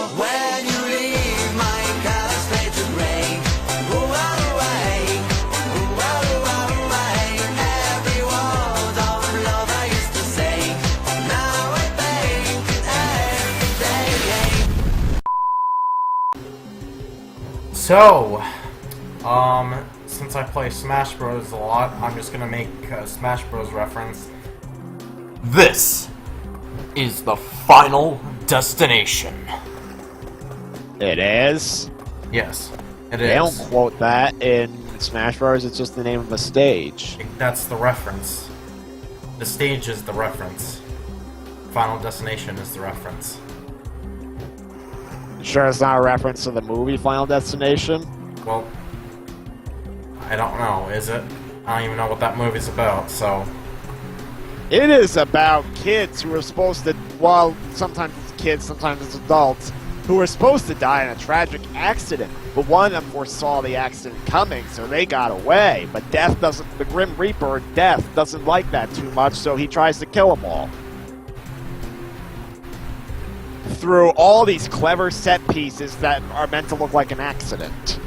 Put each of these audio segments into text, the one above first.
When you leave, my colors fade to gray. Ooh, ah, away. Ooh, ah, away. Every word of love I used to say. Now I think every day. So, since I play Smash Bros. A lot, I'm just gonna make a Smash Bros. Reference. This is the final destination. It is? Yes, it They is. don't quote that in Smash Bros. It's just the name of a stage. That's the reference. The stage is the reference. Final destination is the reference. You sure it's not a reference to the movie Final Destination? Well, I don't know, is it? I don't even know what that movie's about, so... It is about kids who are supposed to, well, sometimes it's kids, sometimes it's adults, who are supposed to die in a tragic accident. But one of them foresaw the accident coming, so they got away. But Death doesn't, the Grim Reaper, Death, doesn't like that too much, so he tries to kill them all. Through all these clever set pieces that are meant to look like an accident.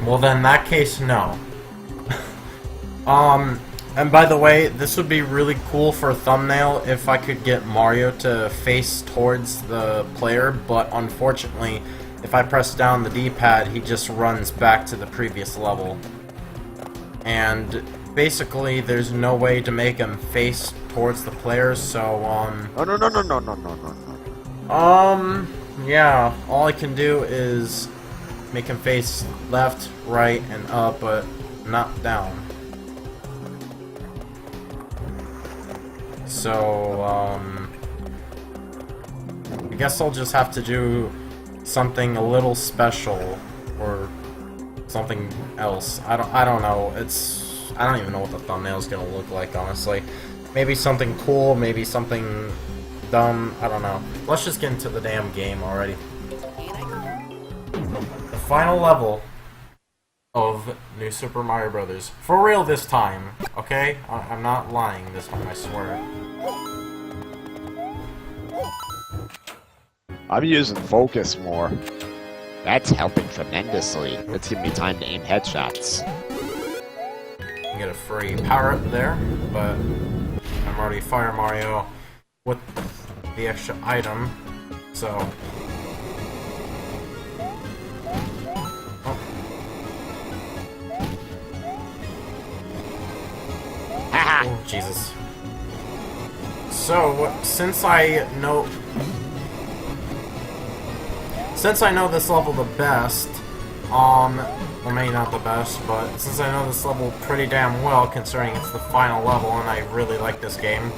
Well, then, in that case, no. And by the way, this would be really cool for a thumbnail if I could get Mario to face towards the player, but unfortunately, if I press down the D-pad, he just runs back to the previous level. And basically, there's no way to make him face towards the player, so, Oh, no. yeah, all I can do is make him face left, right, and up, but not down. So, I guess I'll just have to do something a little special, or something else. I don't know. I don't even know what the thumbnail's gonna look like, honestly. Maybe something cool, maybe something dumb, I don't know. Let's just get into the damn game already. The final level of New Super Mario Brothers. For real this time, okay? I'm not lying this time, I swear. I'm using focus more. That's helping tremendously. It's giving me time to aim headshots. You get a free power-up there, but I'm already Fire Mario with the extra item, so... Oh, Jesus. So, since I know this level the best, well, maybe not the best, but since I know this level pretty damn well, considering it's the final level and I really like this game,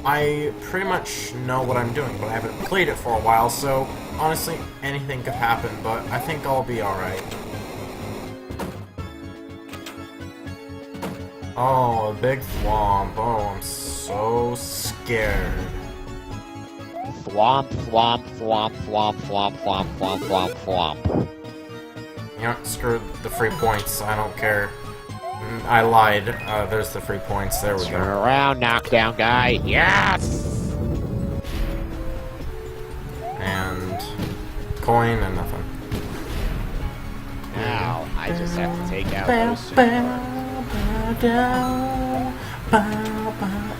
I pretty much know what I'm doing, but I haven't played it for a while, so honestly, anything could happen, but I think I'll be alright. Oh, a big thwomp. Oh, I'm so scared. Thwomp, thwomp, thwomp, thwomp, thwomp, thwomp, thwomp, thwomp, thwomp. You know, screw the free points. I don't care. I lied. There's the free points. There we go. Turn around, knockdown guy. Yes! And coin and nothing. Now, I just have to take out those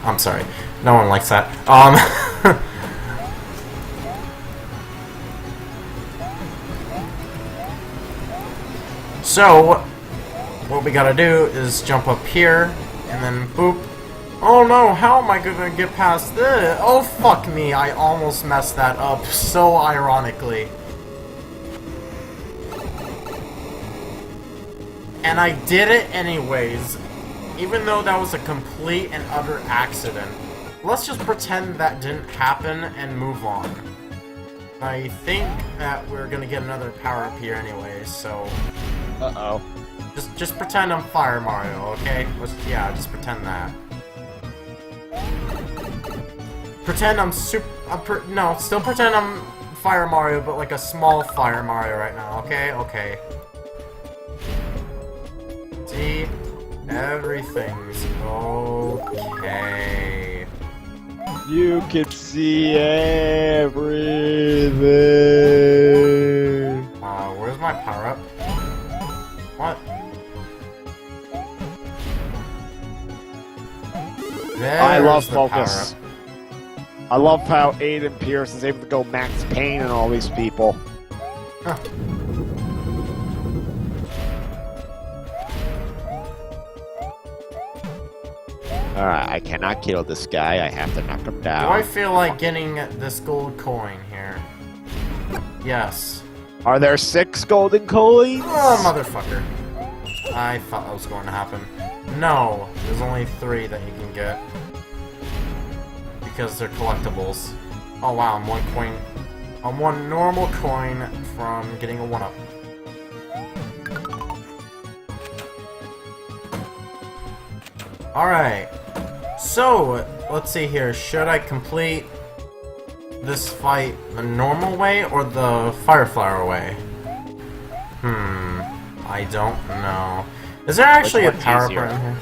I'm sorry. No one likes that. So, what we gotta do is jump up here, and then boop. Oh no, how am I gonna get past this? Oh fuck me, I almost messed that up so ironically. And I did it anyways, even though that was a complete and utter accident. Let's just pretend that didn't happen and move on. I think that we're gonna get another power-up here anyways, so... Uh-oh. Just pretend I'm Fire Mario, okay? Yeah, just pretend that. Pretend I'm no, still pretend I'm Fire Mario, but like a small Fire Mario right now, okay? Okay. See? Everything's okay. You can see everything. Where's my power up? What? I love There's the focus. I love how Aiden Pierce is able to go Max Payne and all these people. Huh. Alright, I cannot kill this guy. I have to knock him Do I down. feel like getting this gold coin here? Yes. Are there 6 golden coins? Oh, motherfucker. I thought that was going to happen. No, there's only 3 that you can get. Because they're collectibles. Oh wow, I'm 1 coin. I'm 1 normal coin from getting a 1-up. Alright. So, let's see here. Should I complete this fight the normal way or the Fireflower way? I don't know. Is there actually a one's power easier? up in here?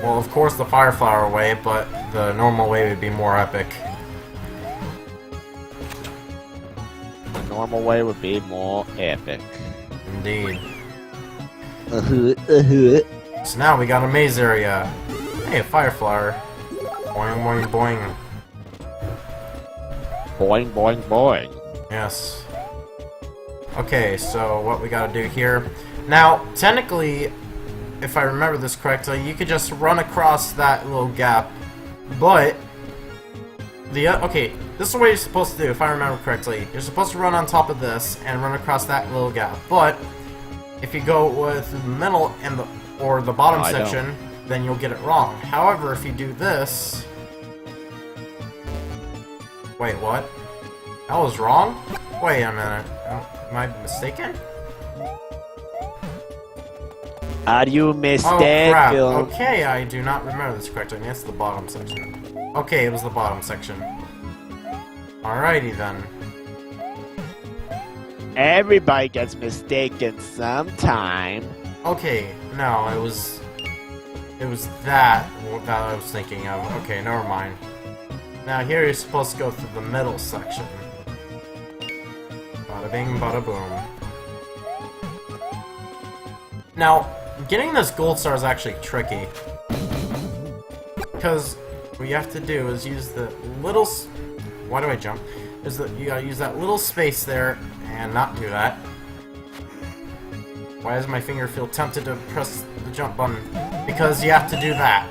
Well, of course the Fireflower way, but the normal way would be more epic. The normal way would be more epic. Indeed. So now we got a maze area. Hey, a Fireflower. Boing, boing, boing. Boing, boing, boing. Yes. Okay, so what we gotta do here. Now, technically, if I remember this correctly, you could just run across that little gap, but okay, this is what you're supposed to do, if I remember correctly. You're supposed to run on top of this and run across that little gap, but if you go with the middle and or the bottom No, I section, then you'll get it wrong. However, if you do this... Wait, what? That was wrong? Wait a minute. Am I mistaken? Are you Oh mistaken? crap, okay, I do not remember this correctly. It's the bottom section. Okay, it was the bottom section. Alrighty then. Everybody gets mistaken sometime. Okay, no, it was that I was thinking of. Okay, never mind. Now here you're supposed to go through the middle section. Bada bing, bada boom. Now, getting this gold star is actually tricky. Because what you have to do is use the little... Why do I jump? Is that you gotta use that little space there and not do that. Why does my finger feel tempted to press the jump button? Because you have to do that.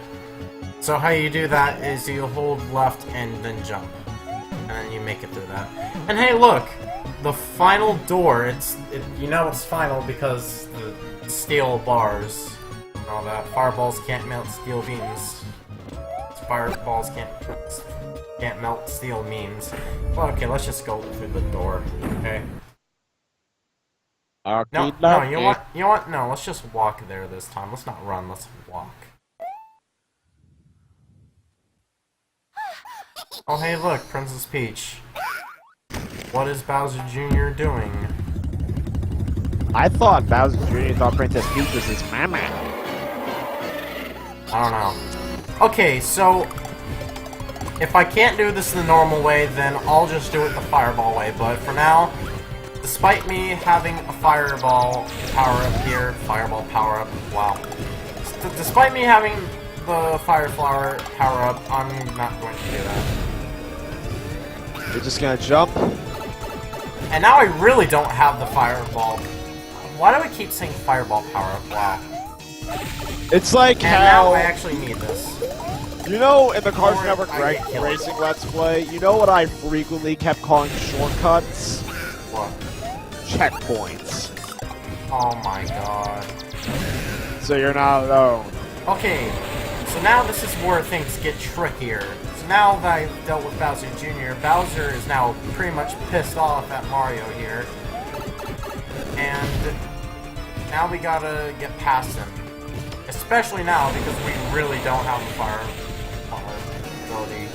So how you do that is you hold left and then jump. And then you make it through that. And hey look! The final door, you know it's final because the steel bars and all that. Fireballs can't melt steel beams. Fireballs can't melt steel means. Well, okay, let's just go through the door. Okay. No, you know what? No, let's just walk there this time. Let's not run. Let's walk. Oh, hey, look, Princess Peach. What is Bowser Jr. doing? I thought Bowser Jr. thought Princess Peach was his mama. I don't know. Okay, so if I can't do this the normal way, then I'll just do it the fireball way. But for now, despite me having a fireball power-up here, fireball power-up, wow. Despite me having the fire flower power-up, I'm not going to do that. You're just gonna jump? And now I really don't have the fireball. Why do I keep saying fireball power-up? Wow. It's like And now how... I actually need this. You know, in the Cartoon Or Network I get killed. Racing Let's Play, you know what I frequently kept calling shortcuts? What? Checkpoints. Oh my god. So you're not alone. Okay, so now this is where things get trickier. So now that I've dealt with Bowser Jr., Bowser is now pretty much pissed off at Mario here. And now we gotta get past him. Especially now, because we really don't have the fire ability.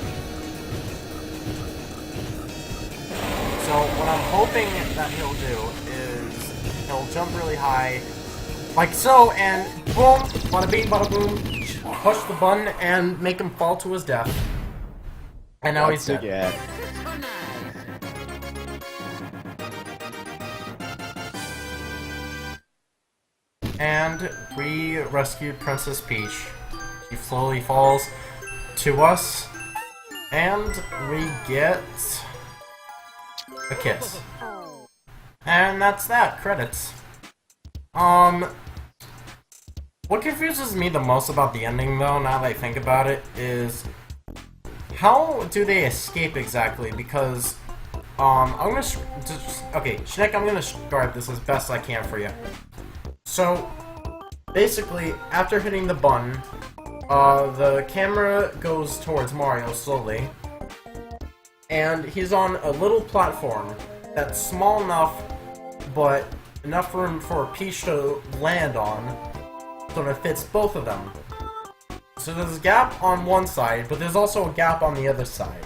So what I'm hoping that he'll do is he'll jump really high, like so, and boom, bada bing, bada boom, push the button and make him fall to his death. And now he's Once dead. again. And we rescued Princess Peach. She slowly falls to us, and we get a kiss. And that's that. Credits. What confuses me the most about the ending, though, now that I think about it, is how do they escape exactly? Because, I'm gonna okay, Shnick, I'm gonna describe this as best I can for you. So, basically, after hitting the button, the camera goes towards Mario slowly, and he's on a little platform that's small enough, but enough room for Peach to land on, so that it fits both of them. So there's a gap on one side, but there's also a gap on the other side.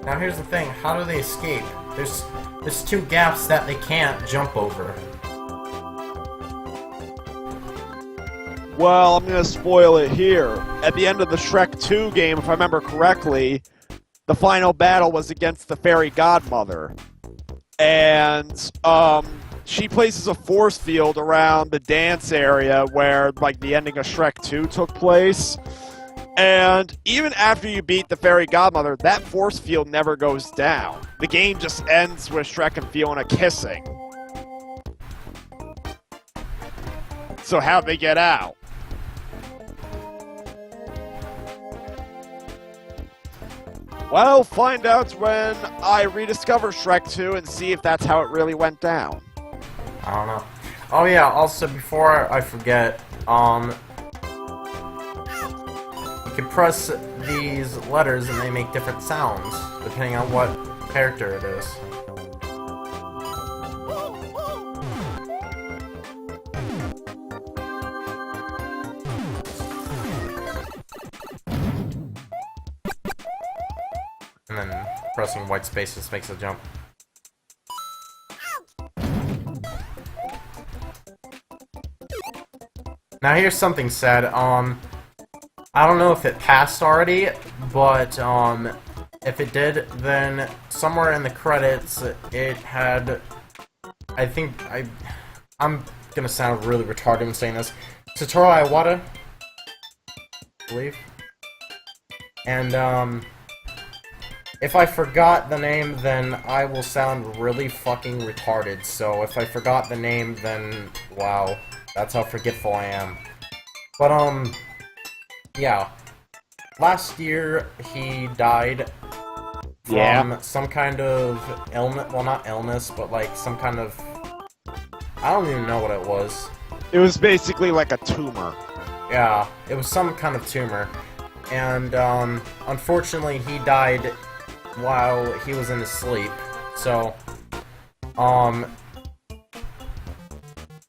Now here's the thing, how do they escape? There's two gaps that they can't jump over. Well, I'm gonna spoil it here. At the end of the Shrek 2 game, if I remember correctly, the final battle was against the fairy godmother. And, she places a force field around the dance area where, like, the ending of Shrek 2 took place. And even after you beat the fairy godmother, that force field never goes down. The game just ends with Shrek and Fiona kissing. So how'd they get out? Well, find out when I rediscover Shrek 2 and see if that's how it really went down. I don't know. Oh yeah, also before I forget, you can press these letters and they make different sounds, depending on what character it is. And then pressing white spaces makes a jump. Now here's something said, I don't know if it passed already, but, if it did, then somewhere in the credits, it had, I'm gonna sound really retarded in saying this, Satoru Iwata, I believe, and, if I forgot the name, then I will sound really fucking retarded, so if I forgot the name, then, wow. That's how forgetful I am. But, yeah. Last year, he died from some kind of illness. Well, not illness, but like some kind of... I don't even know what it was. It was basically like a tumor. Yeah, it was some kind of tumor. And, unfortunately, he died while he was in his sleep. So,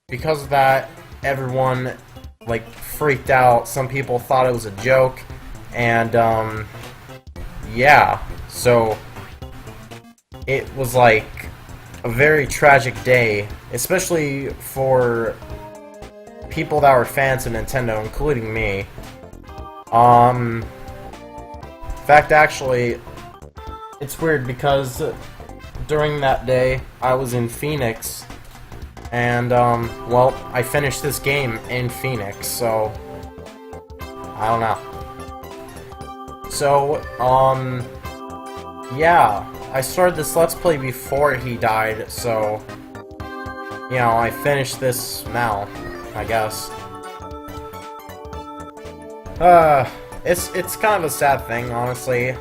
because of that, everyone, like, freaked out. Some people thought it was a joke, and, yeah. So, it was, like, a very tragic day, especially for people that were fans of Nintendo, including me. In fact, actually, it's weird because during that day, I was in Phoenix, and, well, I finished this game in Phoenix, so, I don't know. So, yeah, I started this Let's Play before he died, so, you know, I finished this now, I guess. It's kind of a sad thing, honestly.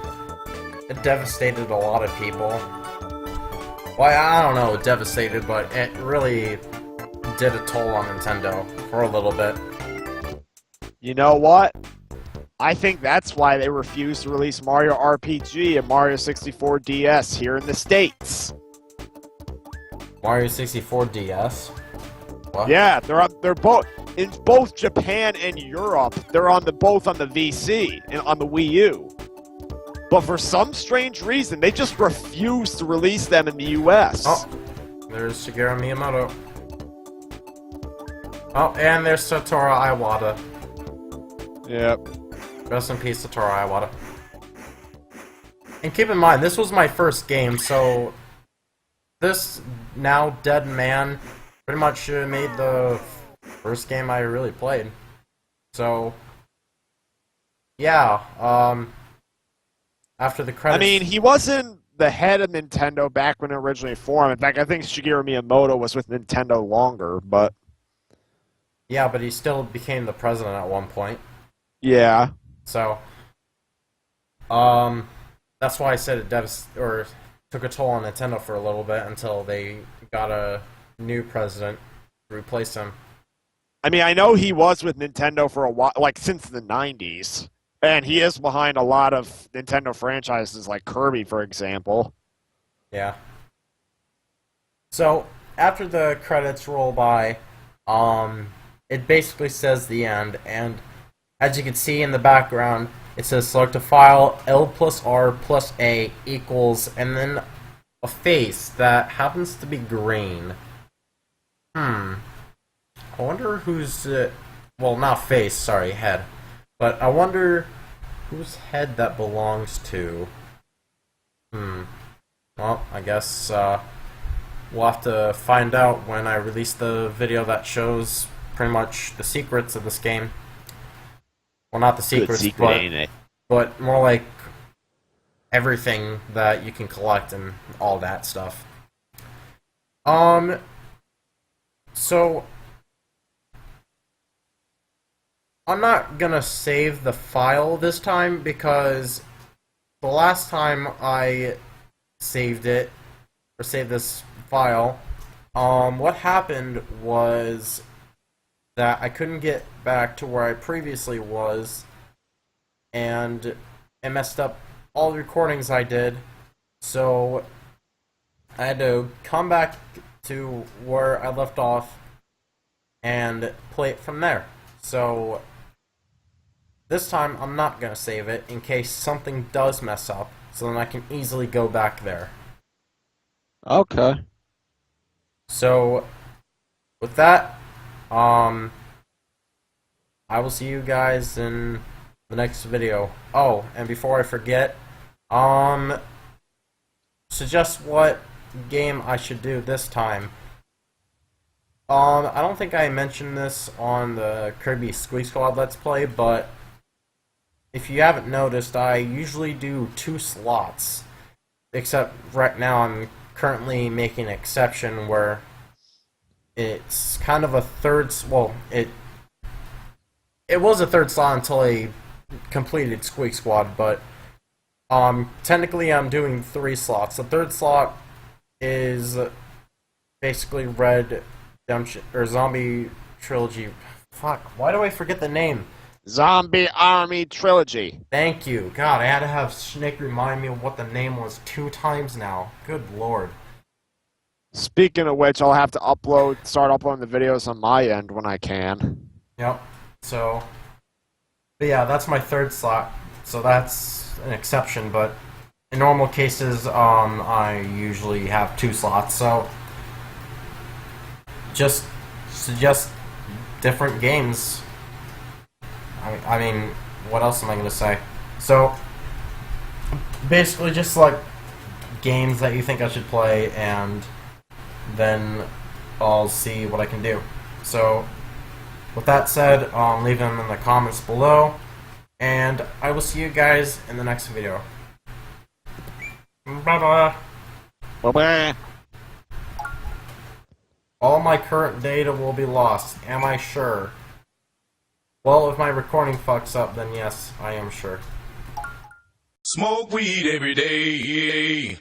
It devastated a lot of people. Well, I don't know, devastated, but it really did a toll on Nintendo for a little bit. You know what? I think that's why they refused to release Mario RPG and Mario 64 DS here in the States. Mario 64 DS? What? Yeah, they're both in both Japan and Europe. They're both on the VC and on the Wii U. But for some strange reason, they just refuse to release them in the US. Oh, there's Shigeru Miyamoto. Oh, and there's Satoru Iwata. Yep. Rest in peace to Toru Iwata. And keep in mind, this was my first game, so this now dead man pretty much made the first game I really played. So, yeah, after the credits... I mean, he wasn't the head of Nintendo back when it originally formed. In fact, I think Shigeru Miyamoto was with Nintendo longer, but... Yeah, but he still became the president at one point. Yeah. So, that's why I said it took a toll on Nintendo for a little bit until they got a new president to replace him. I mean, I know he was with Nintendo for a while, like since the 90s. And he is behind a lot of Nintendo franchises like Kirby, for example. Yeah. So, after the credits roll by, it basically says the end, and as you can see in the background, it says select a file, L plus R plus A equals, and then a face that happens to be green. I wonder who's, well, not face, sorry, head. But I wonder whose head that belongs to. Well, I guess, we'll have to find out when I release the video that shows pretty much the secrets of this game. Well, not the secrets, Good secret, ain't it? but more like everything that you can collect and all that stuff. So I'm not gonna save the file this time because the last time I saved it, or saved this file, what happened was that I couldn't get back to where I previously was, and it messed up all the recordings I did, so I had to come back to where I left off and play it from there. So this time I'm not going to save it in case something does mess up, so then I can easily go back there. Okay. So with that, I will see you guys in the next video. Oh, and before I forget, suggest what game I should do this time. I don't think I mentioned this on the Kirby Squeak Squad Let's Play, but if you haven't noticed, I usually do 2 slots. Except right now I'm currently making an exception where it's kind of a third... Well, it was a third slot until I completed Squeak Squad, but technically I'm doing 3 slots. The third slot is basically Red Redemption, or Zombie Trilogy. Fuck, why do I forget the name? Zombie Army Trilogy. Thank you. God, I had to have Shnick remind me of what the name was 2 times now. Good lord. Speaking of which, I'll have to start uploading the videos on my end when I can. Yep. So, but yeah, that's my third slot. So that's an exception, but in normal cases, I usually have 2 slots. So, just suggest different games. I mean, what else am I gonna say? So, basically, just like games that you think I should play, and then I'll see what I can do. So, with that said, leave them in the comments below, and I will see you guys in the next video. Bye-bye. Bye-bye. All my current data will be lost. Am I sure? Well, if my recording fucks up, then yes, I am sure. Smoke weed every day.